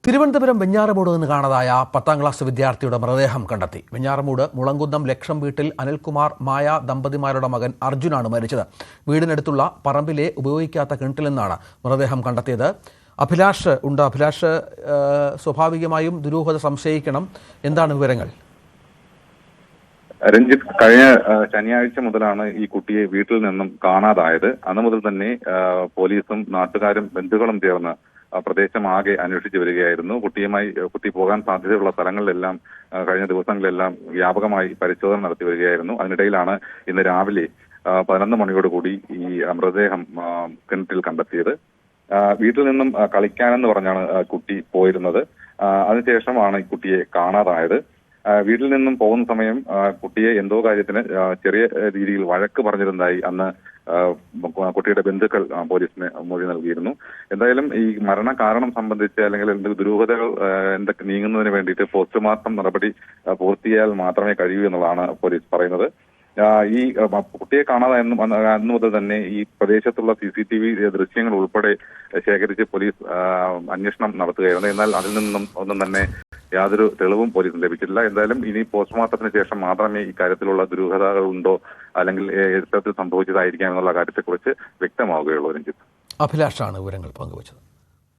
തിരുവനന്തപുരം വെഞ്ഞാറമൂട് നിന്ന് കാണാതായ 10ാം ക്ലാസ് വിദ്യാർത്ഥിയുടെ മൃതദേഹം കണ്ടെത്തി. വെഞ്ഞാറമൂട് മുളങ്കുന്നം ലക്ഷം വീട്ടിൽ അനിൽകുമാർ മായ ദമ്പതിമാരുടെ മകൻ അർജുനാണ് മരിച്ചത്. വീടിനടുത്തുള്ള പറമ്പിലെ ഉപയോഗിക്കാത്ത കിണറ്റിൽ നിന്നാണ് മൃതദേഹം കണ്ടെത്തിയത്. അഭിലാഷ് ഉണ്ട്. അഭിലാഷ്, സ്വാഭാവികമായും ദുരൂഹത സംശയിക്കണം. എന്താണ് വിവരങ്ങൾ? രഞ്ജിത്ത്, കഴിഞ്ഞ ശനിയാഴ്ച മുതലാണ് ഈ കുട്ടിയെ വീട്ടിൽ നിന്നും കാണാതായത്. അന്നു മുതൽ തന്നെ പോലീസും നാട്ടുകാരും ബന്ധുക്കളും ചേർന്ന് പ്രദേശം ആകെ അന്വേഷിച്ചു വരികയായിരുന്നു. കുട്ടി പോകാൻ സാധ്യതയുള്ള സ്ഥലങ്ങളിലെല്ലാം കഴിഞ്ഞ ദിവസങ്ങളിലെല്ലാം വ്യാപകമായി പരിശോധന നടത്തി വരികയായിരുന്നു. അതിനിടയിലാണ് ഇന്ന് രാവിലെ 11 മണിയോടുകൂടി ഈ മൃതദേഹം കിണറ്റിൽ കണ്ടെത്തിയത്. വീട്ടിൽ നിന്നും കളിക്കാനെന്ന് പറഞ്ഞാണ് കുട്ടി പോയിരുന്നത്. അതിനുശേഷമാണ് ഈ കുട്ടിയെ കാണാതായത്. വീട്ടിൽ നിന്നും പോകുന്ന സമയം കുട്ടിയെ എന്തോ കാര്യത്തിന് ചെറിയ രീതിയിൽ വഴക്ക് പറഞ്ഞിരുന്നതായി അന്ന് കുട്ടിയുടെ ബന്ധുക്കൾ പോലീസിന് മൊഴി നൽകിയിരുന്നു. എന്തായാലും ഈ മരണ കാരണം സംബന്ധിച്ച് അല്ലെങ്കിൽ എന്തെങ്കിലും ദുരൂഹതകൾ എന്തൊക്കെ നീങ്ങുന്നതിന് വേണ്ടിയിട്ട് പോസ്റ്റ്മോർട്ടം നടപടി പൂർത്തിയായാൽ മാത്രമേ കഴിയൂ എന്നുള്ളതാണ് പോലീസ് പറയുന്നത്. ഈ കുട്ടിയെ കാണാതെ അന്നു മുതൽ തന്നെ ഈ പ്രദേശത്തുള്ള CCTV ദൃശ്യങ്ങൾ ഉൾപ്പെടെ ശേഖരിച്ച് പോലീസ് അന്വേഷണം നടത്തുകയായിരുന്നു. എന്നാൽ അതിൽ നിന്നും ഒന്നും തന്നെ യാതൊരു തെളിവും പോലീസിന് ലഭിച്ചിട്ടില്ല. എന്തായാലും ഇനി പോസ്റ്റ്മോർട്ടത്തിന് ശേഷം മാത്രമേ ഇക്കാര്യത്തിലുള്ള ദുരൂഹതകൾ ഉണ്ടോ അല്ലെങ്കിൽ ഇത്തരത്തിൽ സംഭവിച്ചതായിരിക്കാം എന്നുള്ള കാര്യത്തെക്കുറിച്ച് വ്യക്തമാവുകയുള്ളൂ. രഞ്ജിത്ത്, അഭിലാഷാണ് വിവരങ്ങൾ പങ്കുവച്ചത്.